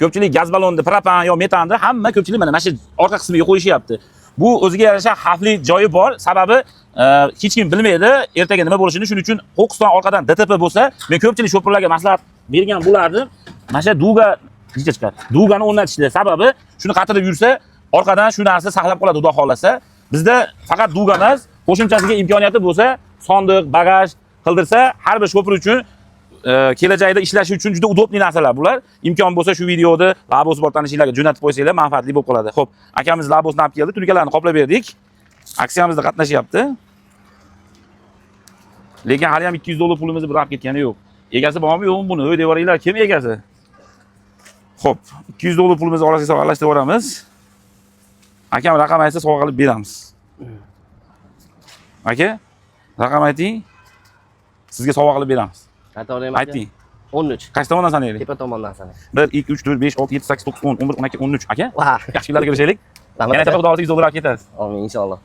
Ko'pchilik gaz ballonni, propan yo metanni hamma ko'pchilik mana shu orqa qismiga qo'yishyapti. Bu o'ziga yarasha xavfli joyi bor. Sababi hech kim bilmaydi ertaga nima bo'lishini. Shuning uchun Qo'qiston orqadan DTP bo'lsa, men ko'pchilik shoferlarga maslahat bergan bo'lardim. Mana shu dugani o'rnatishdi. Sababi shuni qatirib yursa, orqadan shu narsa saqlab qoladi, xudo xolasa. Bizda faqat duga emas, qo'shimchasiga imkoniyati bo'lsa, sondiq, bagaj qildirsa, har bir shofer uchun kelajakda ishlashi uchun juda udobli narsalar bular. Imkon bo'lsa shu videoni Labos bor tanishinglarga jo'natib qo'ysanglar, manfaatli bo'lib qoladi. Xo'p, akamiz Labosni olib keldi, tunikalarni qoplab berdik. Aksiyamizda qatnashyapti. Lekin hali ham $200 pulimizni birab ketgani yo'q. Egasi bormi yo'qmi buni? O'y devoringlar, kim egasi? Xo'p, $200 pulimizni orasiga aralashtirib yuboramiz. Akam raqam aytsa sovg'a qilib beramiz. Aka, raqam ayting. Sizga sovg'a qilib beramiz. Ayting. 13. Qaysi tomondan sanaylik? Tepa tomondan sanaylik. 1 2 3 4 5 6 7 8 9 10 11 12 13 aka. Vah. Yaxshi kunlarga ko'rishaylik. Yana $100 olib ketasiz. Amin inshaalloh.